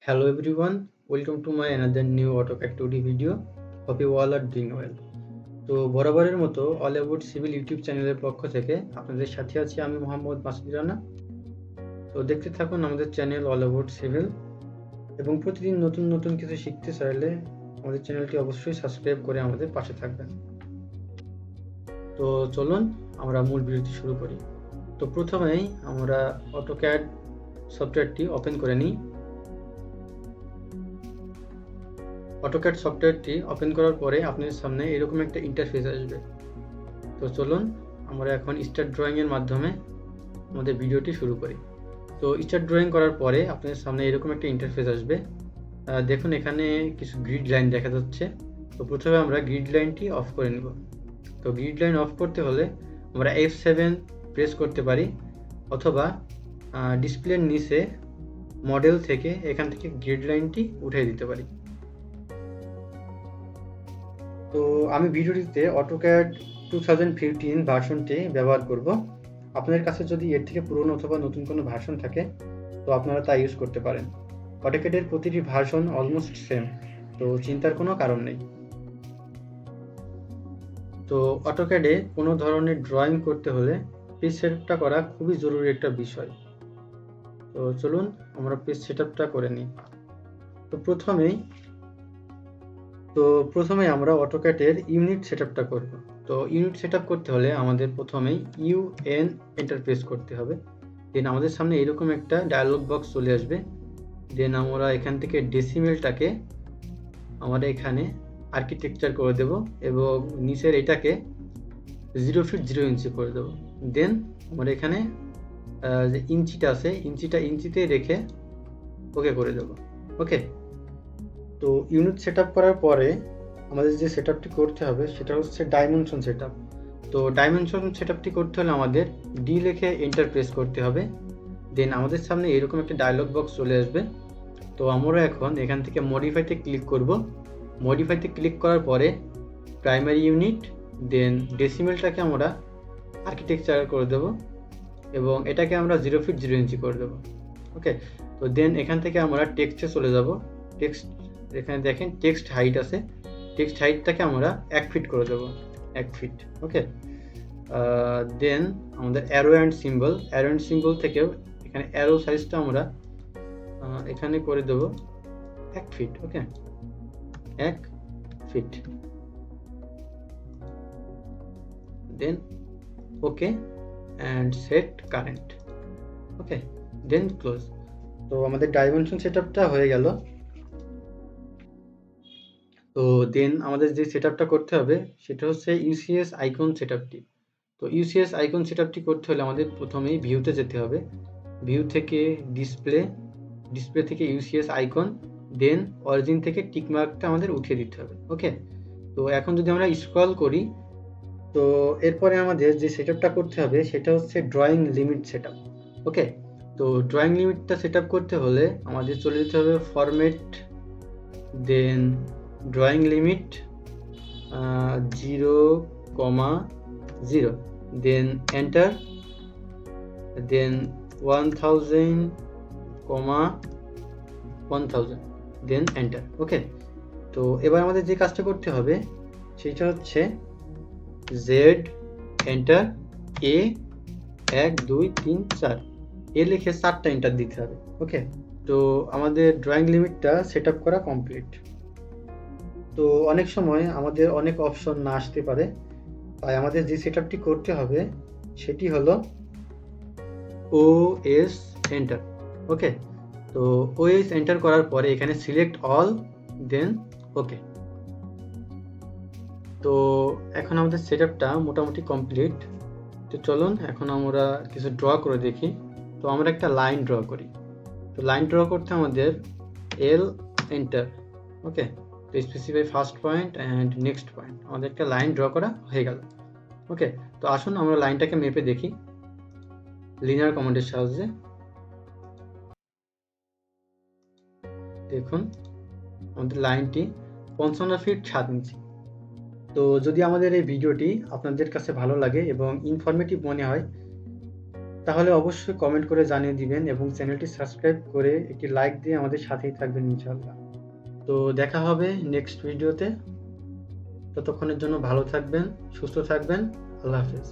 Hello everyone, welcome to my another new AutoCAD 2D video. Hope you all are doing well. তো বরাবরের মতো all about civil YouTube চ্যানেলের পক্ষ থেকে আপনাদের সাথে আছি আমি মোহাম্মদ মাসুদ রানা। তো দেখতে থাকুন আমাদের চ্যানেল অল অ্যাবাউট সিভিল এবং প্রতিদিন নতুন নতুন কিছু শিখতে চাইলে আমাদের চ্যানেলটি অবশ্যই সাবস্ক্রাইব করে আমাদের পাশে থাকবেন। তো চলুন আমরা মূল ভিডিওটি শুরু করি। তো প্রথমেই আমরা AutoCAD সফটওয়্যারটি ওপেন করে নিই। AutoCAD সফটওয়্যারটি ওপেন করার পরে আপনাদের সামনে এরকম একটা ইন্টারফেস আসবে। তো চলুন আমরা এখন স্টার্ট ড্রয়িং এর মাধ্যমে আমাদের ভিডিওটি শুরু করি। তো স্টার্ট ড্রয়িং করার পরে আপনাদের সামনে এরকম একটা ইন্টারফেস আসবে। দেখুন এখানে কিছু গ্রিড লাইন দেখা যাচ্ছে। তো প্রথমে আমরা গ্রিড লাইনটি অফ করে নেব। তো গ্রিড লাইন অফ করতে হলে আমরা F7 প্রেস করতে পারি অথবা ডিসপ্লের নিচে মডেল থেকে এখান থেকে গ্রিড লাইনটি উঠিয়ে দিতে পারি। তো আমি ভিডিওটিতে AutoCAD 2015 ভার্সনটি ব্যবহার করব। আপনাদের কাছে যদি এর থেকে পুরনো অথবা নতুন কোনো ভার্সন থাকে তো আপনারা তা ইউজ করতে পারেন। AutoCAD এর প্রতিটি ভার্সন অলমোস্ট সেম, তো চিন্তার কোনো কারণ নেই। তো AutoCAD এ কোনো ধরনের ড্রয়িং করতে হলে পেজ সেটআপটা করা খুবই জরুরি একটা বিষয়। তো চলুন আমরা পেজ সেটআপটা করে নিই। তো প্রথমেই আমরা AutoCAD এর ইউনিট সেটআপটা করব। তো ইউনিট সেটআপ করতে হলে আমাদের প্রথমেই UN এন্টার প্রেস করতে হবে। দেন আমাদের সামনে এরকম একটা ডায়লগ বক্স চলে আসবে। দেন আমরা এখান থেকে ডেসিমেলটাকে আমরা এখানে আর্কিটেকচার করে দেব এবং নিচের এটাকে 0 ফিট 0 ইঞ্চি করে দেব। দেন আমরা এখানে যে ইঞ্চিটা আছে ইঞ্চিটা ইঞ্চিতে রেখে ওকে করে দেব। ওকে, তো ইউনিট সেটআপ করার পরে আমাদের যে সেটআপটি করতে হবে সেটা হচ্ছে ডাইমেনশন সেটআপ। তো ডাইমেনশন সেটআপটি করতে হলে আমাদের ডি লিখে এন্টার প্রেস করতে হবে। দেন আমাদের সামনে এরকম একটা ডায়লগ বক্স চলে আসবে। তো আমরা এখন এখান থেকে মডিফাইতে ক্লিক করব। মডিফাইতে ক্লিক করার পরে প্রাইমারি ইউনিট, দেন ডেসিমেলটাকে আমরা আর্কিটেকচার করে দেব এবং এটাকে আমরা 0 ফিট 0 ইঞ্চি করে দেব। ওকে, তো দেন এখান থেকে আমরা টেক্সটে চলে যাব। টেক্সট এখানে দেখেন টেক্সট হাইট আছে, টেক্সট হাইটটাকে আমরা 1 ফিট করে দেব, 1 ফিট। ওকে, দেন আমাদের অ্যারো অ্যান্ড সিম্বল থেকেও এখানে অ্যারো সাইজটা আমরা এখানে করে দেব 1 feet. Okay, 1 feet. Then okay and set current. Okay, then close. তো আমাদের ডাইমেনশন সেটআপটা হয়ে গেল। তো দেন আমাদের যে সেটআপটা করতে হবে সেটা হচ্ছে ইউসিএস আইকন সেটআপটি। তো ইউসিএস আইকন সেটআপটি করতে হলে আমাদের প্রথমেই ভিউতে যেতে হবে। ভিউ থেকে ডিসপ্লে থেকে ইউসিএস আইকন, দেন অরিজিন থেকে টিক মার্কটা আমাদের উঠিয়ে দিতে হবে। ওকে, তো এখন যদি আমরা স্ক্রল করি তো এরপরে আমাদের যে সেটআপটা করতে হবে সেটা হচ্ছে ড্রয়িং লিমিট সেটআপ। ওকে, তো ড্রয়িং লিমিটটা সেটআপ করতে হলে আমাদের চলে যেতে হবে ফরম্যাট, দেন ড্রয়িং লিমিট 0,0, দেন এন্টার, দেন 1000, 1000, দেন এন্টার। ওকে, তো এবার আমাদের যে কাজটা করতে হবে সেটা হচ্ছে জেড এন্টার, এ 1 2 3 4 এ লিখে 4টা এন্টার দিতে হবে। ওকে, তো আমাদের ড্রয়িং লিমিটটা সেট আপ করা কমপ্লিট। তো অনেক সময় আমাদের অনেক অপশন না আসতে পারে, তাই আমাদের যে সেট আপটি করতে হবে সেটি হলো ওএস এন্টার। ওকে, তো ওএস এন্টার করার পরে এখানে সিলেক্ট অল, দেন ওকে। তো এখন আমাদের সেট আপটা মোটামুটি কমপ্লিট। তো চলুন এখন আমরা কিছু ড্র করে দেখি। তো আমরা একটা লাইন ড্র করি। তো লাইন ড্র করতে আমাদের এল এন্টার। ওকে, তো specify first point and next point, আমাদের একটা লাইন ড্র করা হয়ে গেল। ওকে, তো আসুন আমরা লাইনটাকে মেপে দেখি লিনিয়ার কমান্ডের সাহায্যে। দেখুন আমাদের লাইনটি 55 ফিট 7 ইঞ্চি। তো যদি আমাদের এই ভিডিওটি আপনাদের কাছে ভালো লাগে এবং ইনফরমেটিভ মনে হয় তাহলে অবশ্যই কমেন্ট করে জানিয়ে দিবেন এবং চ্যানেলটি সাবস্ক্রাইব করে একটি লাইক দিয়ে আমাদের সাথেই থাকবেন ইনশাআল্লাহ। তো দেখা হবে নেক্সট ভিডিওতে। ততক্ষণের জন্য ভালো থাকবেন, সুস্থ থাকবেন। আল্লাহ হাফেজ।